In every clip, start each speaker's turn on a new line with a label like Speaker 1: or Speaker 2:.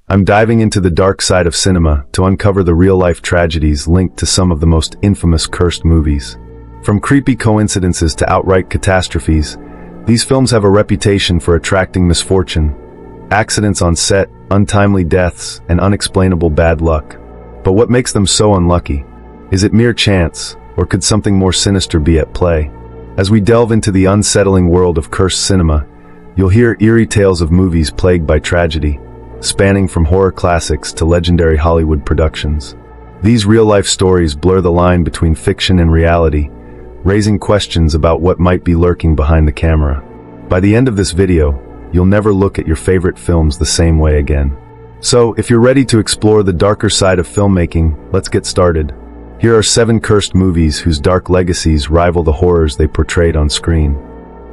Speaker 1: I'm diving into the dark side of cinema to uncover the real-life tragedies linked to some of the most infamous cursed movies. From creepy coincidences to outright catastrophes, these films have a reputation for attracting misfortune, accidents on set, untimely deaths, and unexplainable bad luck. But what makes them so unlucky? Is it mere chance, or could something more sinister be at play? As we delve into the unsettling world of cursed cinema, you'll hear eerie tales of movies plagued by tragedy, spanning from horror classics to legendary Hollywood productions. These real-life stories blur the line between fiction and reality, raising questions about what might be lurking behind the camera. By the end of this video, you'll never look at your favorite films the same way again. So, if you're ready to explore the darker side of filmmaking, let's get started. Here are 7 cursed movies whose dark legacies rival the horrors they portrayed on screen.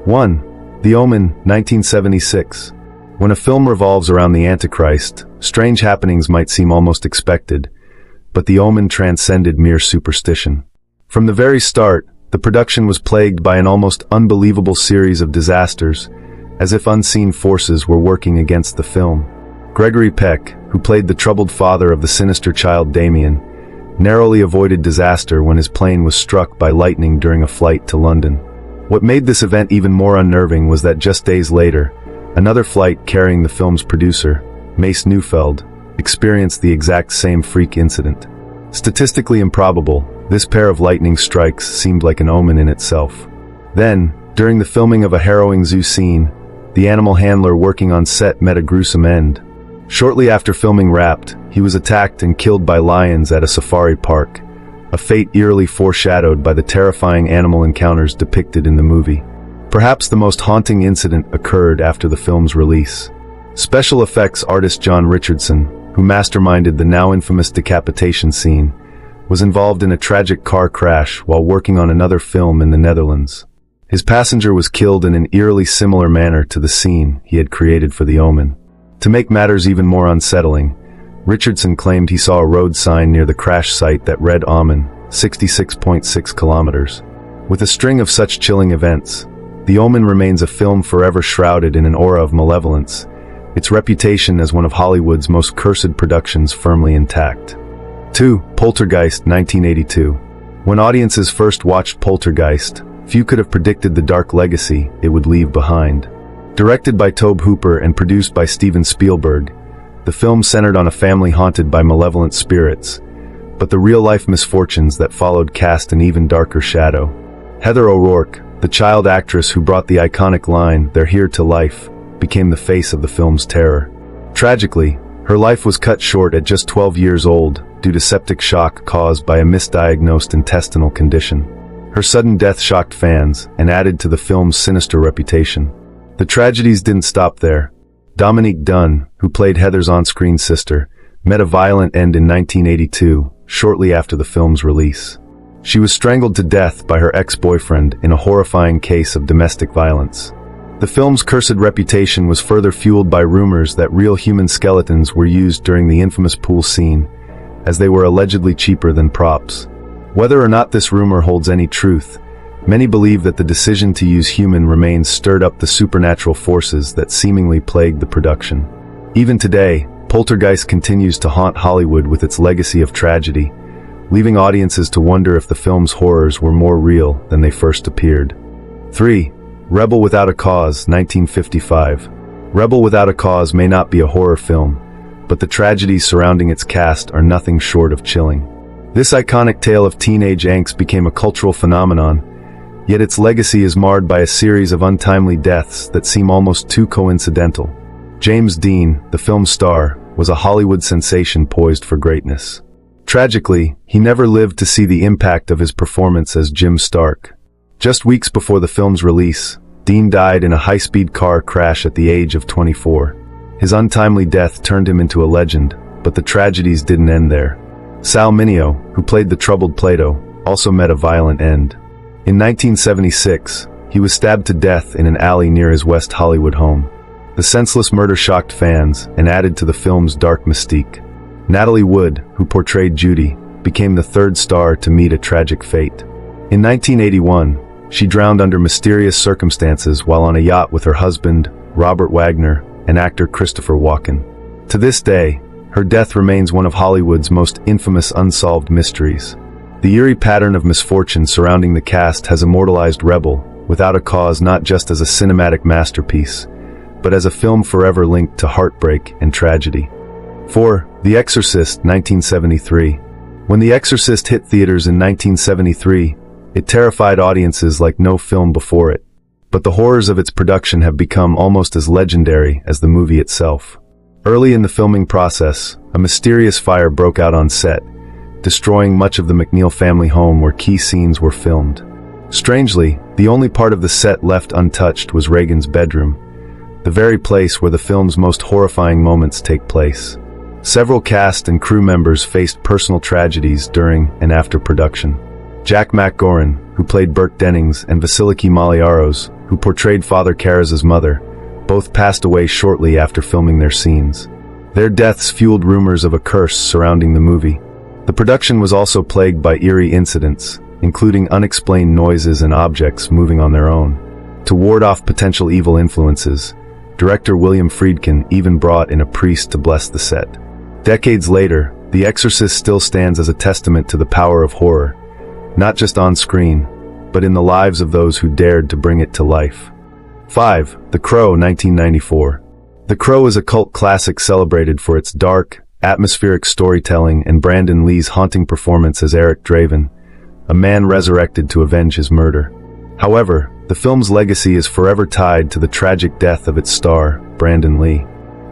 Speaker 1: 1. The Omen, 1976. When a film revolves around the Antichrist, strange happenings might seem almost expected, but The Omen transcended mere superstition. From the very start, the production was plagued by an almost unbelievable series of disasters, as if unseen forces were working against the film. Gregory Peck, who played the troubled father of the sinister child Damien, narrowly avoided disaster when his plane was struck by lightning during a flight to London. What made this event even more unnerving was that just days later, another flight carrying the film's producer, Mace Neufeld, experienced the exact same freak incident. Statistically improbable, this pair of lightning strikes seemed like an omen in itself. Then, during the filming of a harrowing zoo scene, the animal handler working on set met a gruesome end. Shortly after filming wrapped, he was attacked and killed by lions at a safari park, a fate eerily foreshadowed by the terrifying animal encounters depicted in the movie. Perhaps the most haunting incident occurred after the film's release. Special effects artist John Richardson, who masterminded the now infamous decapitation scene, was involved in a tragic car crash while working on another film in the Netherlands. His passenger was killed in an eerily similar manner to the scene he had created for The Omen. To make matters even more unsettling, Richardson claimed he saw a road sign near the crash site that read Omen, 66.6 kilometers. With a string of such chilling events, The Omen remains a film forever shrouded in an aura of malevolence, its reputation as one of Hollywood's most cursed productions firmly intact. 2. Poltergeist, 1982. When audiences first watched Poltergeist, few could have predicted the dark legacy it would leave behind. Directed by Tobe Hooper and produced by Steven Spielberg, the film centered on a family haunted by malevolent spirits, but the real-life misfortunes that followed cast an even darker shadow. Heather O'Rourke, the child actress who brought the iconic line, "They're here," to life, became the face of the film's terror. Tragically, her life was cut short at just 12 years old due to septic shock caused by a misdiagnosed intestinal condition. Her sudden death shocked fans and added to the film's sinister reputation. The tragedies didn't stop there. Dominique Dunne, who played Heather's on-screen sister, met a violent end in 1982, shortly after the film's release. She was strangled to death by her ex-boyfriend in a horrifying case of domestic violence. The film's cursed reputation was further fueled by rumors that real human skeletons were used during the infamous pool scene, as they were allegedly cheaper than props. Whether or not this rumor holds any truth, many believe that the decision to use human remains stirred up the supernatural forces that seemingly plagued the production. Even today, Poltergeist continues to haunt Hollywood with its legacy of tragedy, leaving audiences to wonder if the film's horrors were more real than they first appeared. 3. Rebel Without a Cause, 1955. Rebel Without a Cause may not be a horror film, but the tragedies surrounding its cast are nothing short of chilling. This iconic tale of teenage angst became a cultural phenomenon, yet its legacy is marred by a series of untimely deaths that seem almost too coincidental. James Dean, the film's star, was a Hollywood sensation poised for greatness. Tragically, he never lived to see the impact of his performance as Jim Stark. Just weeks before the film's release, Dean died in a high-speed car crash at the age of 24. His untimely death turned him into a legend, but the tragedies didn't end there. Sal Mineo, who played the troubled Plato, also met a violent end. In 1976, he was stabbed to death in an alley near his West Hollywood home. The senseless murder shocked fans and added to the film's dark mystique. Natalie Wood, who portrayed Judy, became the third star to meet a tragic fate. In 1981, she drowned under mysterious circumstances while on a yacht with her husband, Robert Wagner, and actor Christopher Walken. To this day, her death remains one of Hollywood's most infamous unsolved mysteries. The eerie pattern of misfortune surrounding the cast has immortalized Rebel, without a cause, not just as a cinematic masterpiece, but as a film forever linked to heartbreak and tragedy. 4. The Exorcist, 1973. When The Exorcist hit theaters in 1973, it terrified audiences like no film before it. But the horrors of its production have become almost as legendary as the movie itself. Early in the filming process, a mysterious fire broke out on set, destroying much of the McNeil family home where key scenes were filmed. Strangely, the only part of the set left untouched was Reagan's bedroom, the very place where the film's most horrifying moments take place. Several cast and crew members faced personal tragedies during and after production. Jack McGoran, who played Burke Dennings, and Vasiliki Maliaros, who portrayed Father Karras' mother, both passed away shortly after filming their scenes. Their deaths fueled rumors of a curse surrounding the movie. The production was also plagued by eerie incidents, including unexplained noises and objects moving on their own. To ward off potential evil influences, director William Friedkin even brought in a priest to bless the set. Decades later, The Exorcist still stands as a testament to the power of horror, not just on screen, but in the lives of those who dared to bring it to life. 5. The Crow, 1994. The Crow is a cult classic celebrated for its dark, atmospheric storytelling and Brandon Lee's haunting performance as Eric Draven, a man resurrected to avenge his murder. However, the film's legacy is forever tied to the tragic death of its star, Brandon Lee.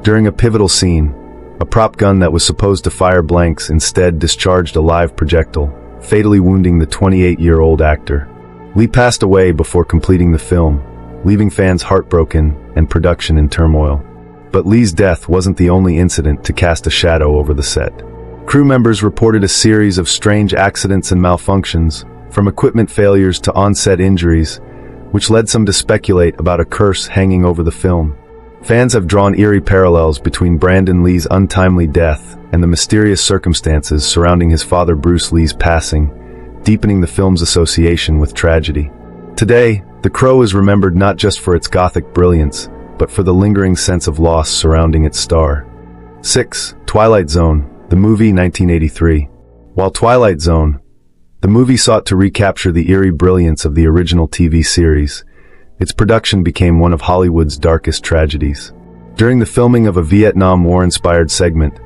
Speaker 1: During a pivotal scene, a prop gun that was supposed to fire blanks instead discharged a live projectile, fatally wounding the 28-year-old actor. Lee passed away before completing the film, leaving fans heartbroken and production in turmoil. But Lee's death wasn't the only incident to cast a shadow over the set. Crew members reported a series of strange accidents and malfunctions, from equipment failures to on-set injuries, which led some to speculate about a curse hanging over the film. Fans have drawn eerie parallels between Brandon Lee's untimely death and the mysterious circumstances surrounding his father Bruce Lee's passing, deepening the film's association with tragedy. Today, The Crow is remembered not just for its gothic brilliance, but for the lingering sense of loss surrounding its star. 6. Twilight Zone, the movie, 1983. While Twilight Zone, the movie sought to recapture the eerie brilliance of the original TV series, its production became one of Hollywood's darkest tragedies. During the filming of a Vietnam War-inspired segment,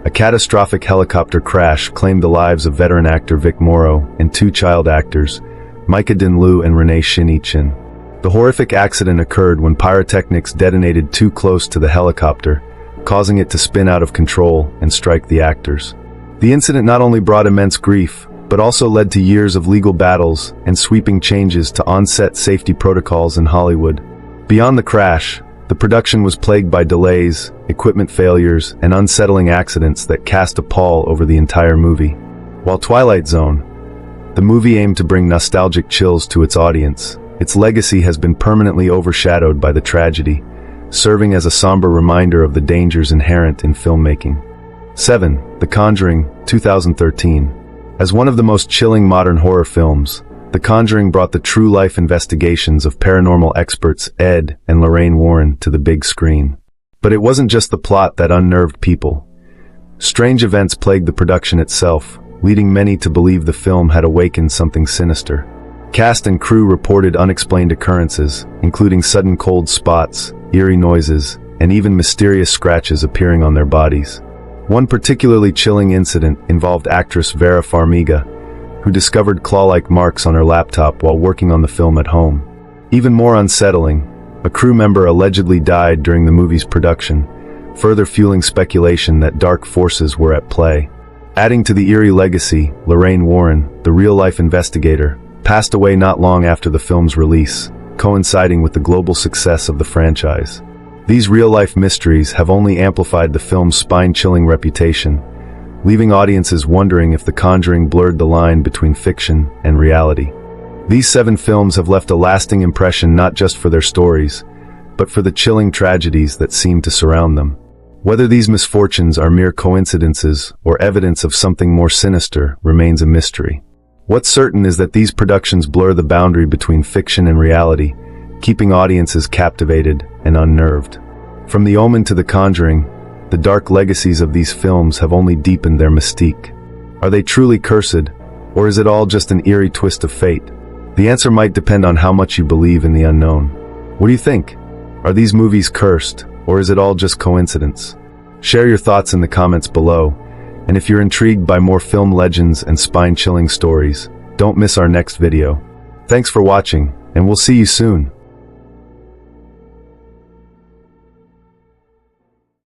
Speaker 1: a catastrophic helicopter crash claimed the lives of veteran actor Vic Morrow and two child actors, Micah Din Liu and Renee Shin Chin. The horrific accident occurred when pyrotechnics detonated too close to the helicopter, causing it to spin out of control and strike the actors. The incident not only brought immense grief, but also led to years of legal battles and sweeping changes to on-set safety protocols in Hollywood. Beyond the crash, the production was plagued by delays, equipment failures, and unsettling accidents that cast a pall over the entire movie. While Twilight Zone, the movie aimed to bring nostalgic chills to its audience, its legacy has been permanently overshadowed by the tragedy, serving as a somber reminder of the dangers inherent in filmmaking. 7. The Conjuring, 2013. As one of the most chilling modern horror films, The Conjuring brought the true-life investigations of paranormal experts Ed and Lorraine Warren to the big screen. But it wasn't just the plot that unnerved people. Strange events plagued the production itself, leading many to believe the film had awakened something sinister. Cast and crew reported unexplained occurrences, including sudden cold spots, eerie noises, and even mysterious scratches appearing on their bodies. One particularly chilling incident involved actress Vera Farmiga, who discovered claw-like marks on her laptop while working on the film at home. Even more unsettling, a crew member allegedly died during the movie's production, further fueling speculation that dark forces were at play. Adding to the eerie legacy, Lorraine Warren, the real-life investigator, passed away not long after the film's release, coinciding with the global success of the franchise. These real-life mysteries have only amplified the film's spine-chilling reputation, leaving audiences wondering if The Conjuring blurred the line between fiction and reality. These 7 films have left a lasting impression not just for their stories, but for the chilling tragedies that seem to surround them. Whether these misfortunes are mere coincidences or evidence of something more sinister remains a mystery. What's certain is that these productions blur the boundary between fiction and reality, keeping audiences captivated and unnerved. From The Omen to The Conjuring, the dark legacies of these films have only deepened their mystique. Are they truly cursed, or is it all just an eerie twist of fate? The answer might depend on how much you believe in the unknown. What do you think? Are these movies cursed, or is it all just coincidence? Share your thoughts in the comments below, and if you're intrigued by more film legends and spine-chilling stories, don't miss our next video. Thanks for watching, and we'll see you soon.